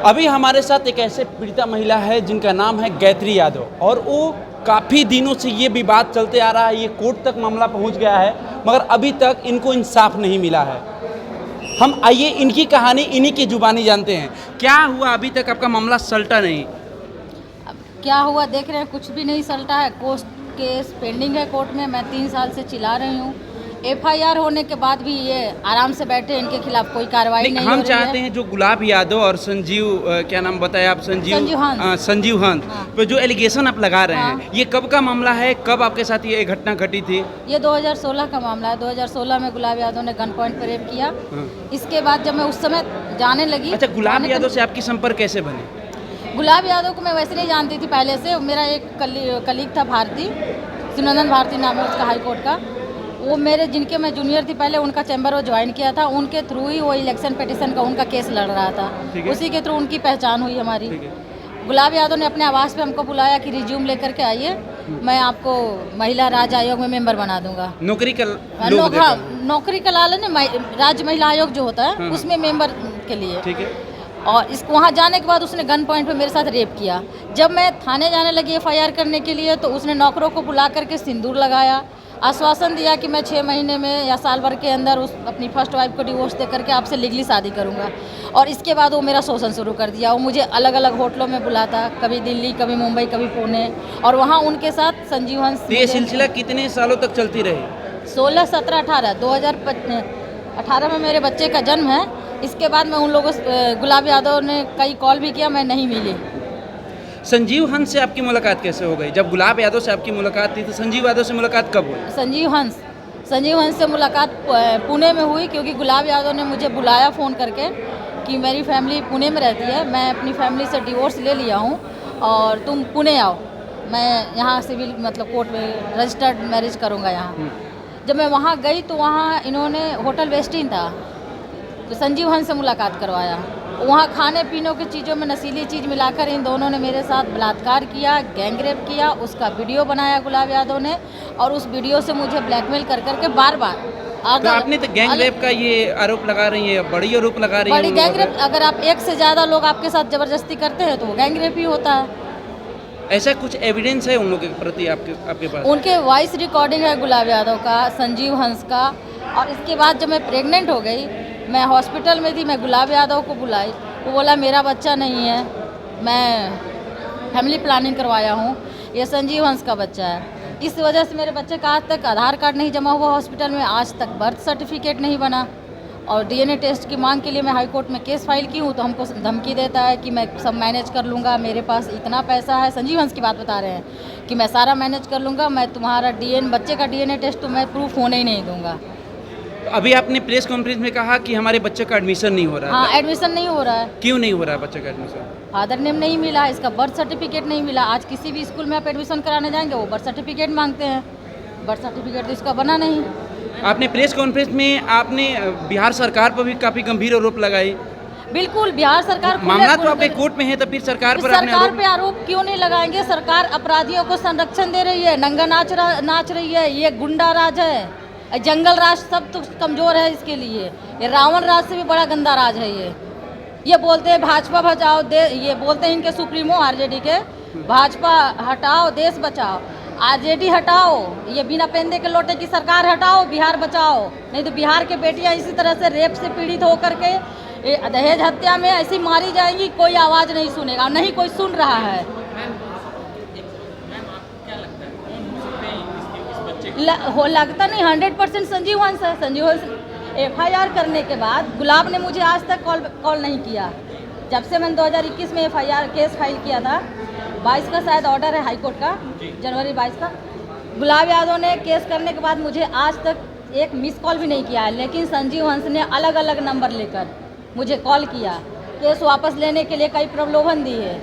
अभी हमारे साथ एक ऐसे पीड़िता महिला है जिनका नाम है गायत्री यादव, और वो काफ़ी दिनों से ये विवाद चलते आ रहा है, ये कोर्ट तक मामला पहुंच गया है, मगर अभी तक इनको इंसाफ नहीं मिला है। हम आइए इनकी कहानी इन्हीं की जुबानी जानते हैं। क्या हुआ अभी तक आपका मामला सलटा नहीं? अब क्या हुआ देख रहे हैं, कुछ भी नहीं सलटा है। कोर्ट केस पेंडिंग है कोर्ट में। मैं 3 साल से चिल्ला रही हूँ। एफआईआर होने के बाद भी ये आराम से बैठे, इनके खिलाफ कोई कार्रवाई नहीं हो हम रही चाहते है। हैं जो गुलाब यादव और संजीव क्या नाम बताया आप? संजीव हंस। संजीव हंस हाँ। पे जो एलिगेशन आप लगा रहे हाँ। हैं, ये कब का मामला है? कब आपके साथ ये घटना घटी थी? ये 2016 का मामला है। 2016 में गुलाब यादव ने गन पॉइंट पर रेप किया। इसके बाद जब मैं उस समय जाने लगी। अच्छा, गुलाब यादव से आपकी संपर्क कैसे बने? गुलाब यादव को मैं वैसे नहीं जानती थी पहले से। मेरा एक कलीग था, भारती, शिवनंदन भारती नाम है उसका, हाई कोर्ट का। वो मेरे जिनके मैं जूनियर थी पहले, उनका चैम्बर वो ज्वाइन किया था। उनके थ्रू ही वो इलेक्शन पिटीशन का उनका केस लड़ रहा था। उसी के थ्रू उनकी पहचान हुई हमारी। गुलाब यादव ने अपने आवास पे हमको बुलाया कि रिज्यूम लेकर के आइए, मैं आपको महिला राज्य आयोग में मेंबर बना दूंगा। नौकरी का नौकरी का लालच नहीं, राज्य महिला आयोग जो होता है उसमें मेंबर के लिए। ठीक है। और इस वहाँ जाने के बाद उसने गन पॉइंट पे मेरे साथ रेप किया। जब मैं थाने जाने लगी एफआईआर करने के लिए, तो उसने नौकरों को बुला करके सिंदूर लगाया, आश्वासन दिया कि मैं 6 महीने में या साल भर के अंदर उस अपनी फर्स्ट वाइफ को डिवोर्स दे करके आपसे लीगली शादी करूंगा। और इसके बाद वो मेरा शोषण शुरू कर दिया। वो मुझे अलग अलग होटलों में बुलाता, कभी दिल्ली, कभी मुंबई, कभी पुणे, और वहाँ उनके साथ संजीव हंस। ये सिलसिला कितने सालों तक चलती रही? 16, 17, 18, 2018 में मेरे बच्चे का जन्म है। इसके बाद मैं उन लोगों गुलाब यादव ने कई कॉल भी किया, मैं नहीं मिली। संजीव हंस से आपकी मुलाकात कैसे हो गई? जब गुलाब यादव से आपकी मुलाकात थी तो संजीव यादव से मुलाकात कब हुई? संजीव हंस से मुलाकात पुणे में हुई, क्योंकि गुलाब यादव ने मुझे बुलाया फ़ोन करके कि मेरी फैमिली पुणे में रहती है, मैं अपनी फैमिली से डिवोर्स ले लिया हूँ और तुम पुणे आओ, मैं यहाँ सिविल मतलब कोर्ट में रजिस्टर्ड मैरिज करूँगा यहाँ। जब मैं वहाँ गई तो वहाँ इन्होंने होटल वेस्टिन था, तो संजीव हंस से मुलाकात करवाया। वहाँ खाने पीने की चीज़ों में नशीली चीज़ मिलाकर इन दोनों ने मेरे साथ बलात्कार किया, गैंग रेप किया। उसका वीडियो बनाया गुलाब यादव ने, और उस वीडियो से मुझे ब्लैकमेल कर करके बार बार। तो आपने तो गैंग रेप का ये आरोप लगा रही है, बड़ी आरोप लगा रही है। बड़ी गैंग रेप, अगर आप एक से ज़्यादा लोग आपके साथ ज़बरदस्ती करते हैं तो वो गैंग रेप ही होता है। ऐसा कुछ एविडेंस है उन लोगों के प्रति आपके पास? उनके वॉइस रिकॉर्डिंग है गुलाब यादव का, संजीव हंस का। और इसके बाद जब मैं प्रेग्नेंट हो गई, मैं हॉस्पिटल में थी, मैं गुलाब यादव को बुलाई। वो बोला मेरा बच्चा नहीं है, मैं फैमिली प्लानिंग करवाया हूँ, ये संजीव हंस का बच्चा है। इस वजह से मेरे बच्चे का आज तक आधार कार्ड नहीं जमा हुआ हॉस्पिटल में, आज तक बर्थ सर्टिफिकेट नहीं बना। और डीएनए टेस्ट की मांग के लिए मैं हाई कोर्ट में केस फाइल की हूँ, तो हमको धमकी देता है कि मैं सब मैनेज कर लूँगा, मेरे पास इतना पैसा है। संजीव हंस की बात बता रहे हैं कि मैं सारा मैनेज कर लूँगा, मैं तुम्हारा बच्चे का डीएनए टेस्ट तो मैं प्रूफ होने ही नहीं दूँगा। अभी आपने प्रेस कॉन्फ्रेंस में कहा कि हमारे बच्चे का एडमिशन नहीं हो रहा है। हाँ, एडमिशन नहीं हो रहा है। क्यों नहीं हो रहा है बच्चे का एडमिशन? फादर नेम नहीं मिला, इसका बर्थ सर्टिफिकेट नहीं मिला। आज किसी भी स्कूल में आप एडमिशन कराने जाएंगे, वो बर्थ सर्टिफिकेट मांगते हैं, बर्थ सर्टिफिकेट तो इसका बना नहीं। आपने प्रेस कॉन्फ्रेंस में आपने बिहार सरकार पर भी काफ़ी गंभीर आरोप लगाए। बिल्कुल, बिहार सरकार मामला तो आपके कोर्ट में है, तो फिर सरकार पर आरोप क्यों नहीं लगाएंगे? सरकार अपराधियों को संरक्षण दे रही है, नंगा नाच रही है। ये गुंडा राज है, जंगल राज सब तो कमजोर है इसके लिए। ये रावण राज से भी बड़ा गंदा राज है। ये बोलते हैं भाजपा बचाओ, ये बोलते हैं इनके सुप्रीमो आरजेडी के, भाजपा हटाओ देश बचाओ, आरजेडी हटाओ, ये बिना पेंदे के लोटे की सरकार हटाओ, बिहार बचाओ। नहीं तो बिहार के बेटियां इसी तरह से रेप से पीड़ित होकर के दहेज हत्या में ऐसी मारी जाएंगी, कोई आवाज़ नहीं सुनेगा, नहीं कोई सुन रहा है। लगता नहीं, 100% संजीव हंस है। संजीव हंस एफआईआर करने के बाद गुलाब ने मुझे आज तक कॉल नहीं किया। जब से मैंने 2021 में एफआईआर केस फाइल किया था, 22 का शायद ऑर्डर है हाई कोर्ट का, जनवरी 22 का। गुलाब यादव ने केस करने के बाद मुझे आज तक एक मिस कॉल भी नहीं किया है। लेकिन संजीव हंस ने अलग अलग नंबर लेकर मुझे कॉल किया, केस वापस लेने के लिए कई प्रलोभन दिए,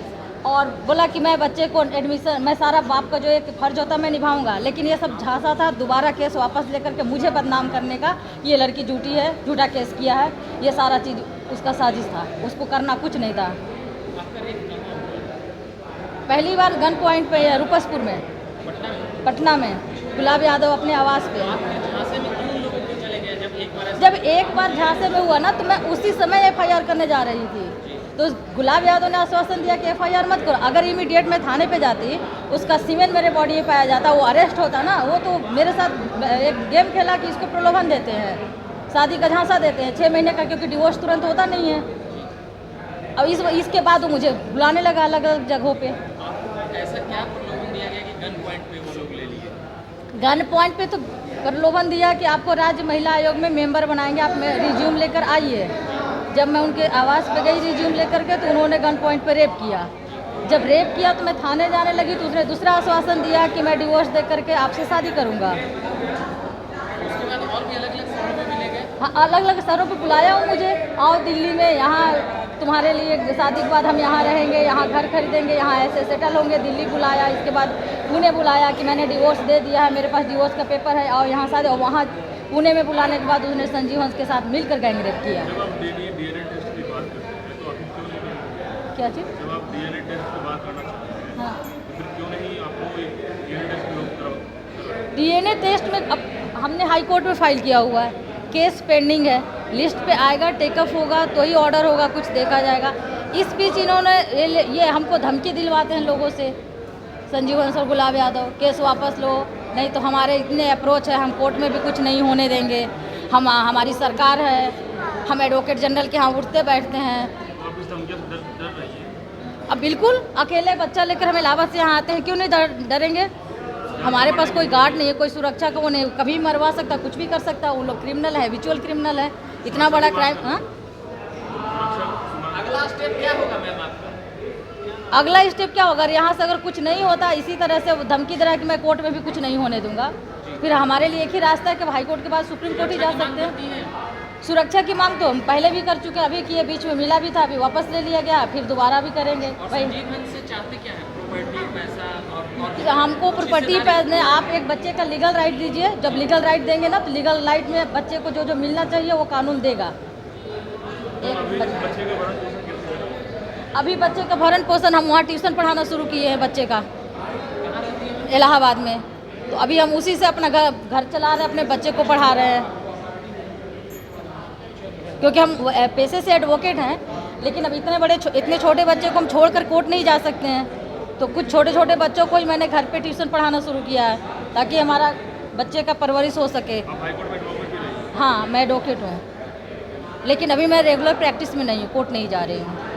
और बोला कि मैं बच्चे को एडमिशन, मैं सारा बाप का जो एक फर्ज होता मैं निभाऊंगा। लेकिन ये सब झांसा था, दोबारा केस वापस लेकर के मुझे बदनाम करने का। ये लड़की झूठी है, झूठा केस किया है, ये सारा चीज़ उसका साजिश था, उसको करना कुछ नहीं था। पहली बार गन पॉइंट पे रूपसपुर में, पटना में, गुलाब यादव अपने आवास पे। जब एक बार झांसे में हुआ ना, तो मैं उसी समय एफआईआर करने जा रही थी। तो गुलाब यादव ने आश्वासन दिया कि FIR मत करो। अगर इमीडिएट मैं थाने पे जाती, उसका सीमेन मेरे बॉडी में पाया जाता, वो अरेस्ट होता ना। वो तो मेरे साथ एक गेम खेला कि इसको प्रलोभन देते हैं, शादी का झांसा देते हैं 6 महीने का, क्योंकि डिवोर्स तुरंत होता नहीं है। अब इसके बाद वो मुझे बुलाने लगा अलग अलग जगहों पे। ऐसा क्या प्रलोभन दिया गया कि गन पॉइंट पे वो लोग ले लिए? गन पॉइंट पे तो प्रलोभन दिया कि आपको राज्य महिला आयोग में मेंबर बनाएंगे, आप रिज्यूम लेकर आइए। जब मैं उनके आवास पे गई रिज्यूम लेकर के, तो उन्होंने गन पॉइंट पे रेप किया। जब रेप किया तो मैं थाने जाने लगी, तो उसने दूसरा आश्वासन दिया कि मैं डिवोर्स दे करके आपसे शादी करूँगा। उसके बाद और भी अलग अलग शहरों में मिले गए? हाँ, अलग अलग शहरों पे बुलाया हूँ मुझे, आओ दिल्ली में, यहाँ तुम्हारे लिए शादी के बाद हम यहाँ रहेंगे, यहाँ घर खरीदेंगे, यहाँ ऐसे सेटल होंगे। दिल्ली बुलाया, इसके बाद पुणे बुलाया कि मैंने डिवोर्स दे दिया है, मेरे पास डिवोर्स का पेपर है, और यहाँ शादी। और वहाँ पुणे में बुलाने के बाद उसने संजीव हंस के साथ मिलकर गैंगरेप किया। जब आप DNA टेस्ट की बात करते हैं तो आखिर क्यों नहीं करते? क्या चीज़? जब आप DNA टेस्ट की बात करना चाहते हैं हाँ, तो फिर क्यों नहीं आपको एक DNA टेस्ट लोग कराओ? DNA टेस्ट में अब हमने हाई कोर्ट में फाइल किया हुआ है, केस पेंडिंग है, लिस्ट पे आएगा, टेकअप होगा तो ही ऑर्डर होगा, कुछ देखा जाएगा। इस बीच इन्होंने ये हमको धमकी दिलवाते हैं लोगों से, संजीव हंस और गुलाब यादव, केस वापस लो, नहीं तो हमारे इतने अप्रोच है, हम कोर्ट में भी कुछ नहीं होने देंगे, हमारी सरकार है, हम एडवोकेट जनरल के यहाँ उठते बैठते हैं। तो आप इस धमकी से डर रही है? अब बिल्कुल अकेले बच्चा लेकर हम इलाहाबाद से यहाँ आते हैं, क्यों नहीं डरेंगे? हमारे पास कोई गार्ड नहीं है, कोई सुरक्षा का वो नहीं, कभी मरवा सकता, कुछ भी कर सकता। वो लोग क्रिमिनल है, विचुअल क्रिमिनल है, इतना बड़ा क्राइम। हाँ, अगला स्टेप क्या होगा मैम आपका? अगला स्टेप क्या होगा? यहाँ से अगर कुछ नहीं होता, इसी तरह से वो धमकी दे रहा है कि मैं कोर्ट में भी कुछ नहीं होने दूंगा, फिर हमारे लिए एक ही रास्ता है कि हाई कोर्ट के बाद सुप्रीम कोर्ट ही जा सकते हैं। सुरक्षा की मांग तो हम पहले भी कर चुके हैं, अभी किए, बीच में मिला भी था, अभी वापस ले लिया गया, फिर दोबारा भी करेंगे। और भाई संजीव हंस से चाहते क्या है? प्रॉपर्टी, पैसा और हमको प्रॉपर्टी पे आप एक बच्चे का लीगल राइट दीजिए, जब लीगल राइट देंगे ना, तो लीगल राइट में बच्चे को जो जो मिलना चाहिए वो कानून देगा। बच्चे का भरण पोषण कैसे हो रहा है? अभी बच्चे का भरण पोषण हम वहाँ ट्यूशन पढ़ाना शुरू किए हैं बच्चे का, इलाहाबाद में। तो अभी हम उसी से अपना घर चला रहे हैं, अपने बच्चे को पढ़ा रहे हैं, क्योंकि हम पेशे से एडवोकेट हैं। लेकिन अब इतने छोटे बच्चे को हम छोड़कर कोर्ट नहीं जा सकते हैं, तो कुछ छोटे छोटे बच्चों को ही मैंने घर पे ट्यूशन पढ़ाना शुरू किया है, ताकि हमारा बच्चे का परवरिश हो सके। आप हाईकोर्ट में एडवोकेट भी रही हैं? हाँ, मैं एडवोकेट हूँ, लेकिन अभी मैं रेगुलर प्रैक्टिस में नहीं हूँ, कोर्ट नहीं जा रही हूँ।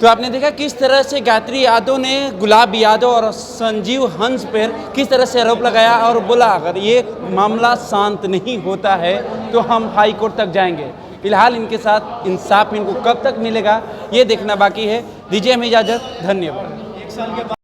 तो आपने देखा किस तरह से गायत्री यादव ने गुलाब यादव और संजीव हंस पर किस तरह से आरोप लगाया और बोला अगर ये मामला शांत नहीं होता है तो हम हाई कोर्ट तक जाएंगे। फिलहाल इनके साथ इंसाफ इनको कब तक मिलेगा ये देखना बाकी है। दीजिए हमें इजाज़त, धन्यवाद।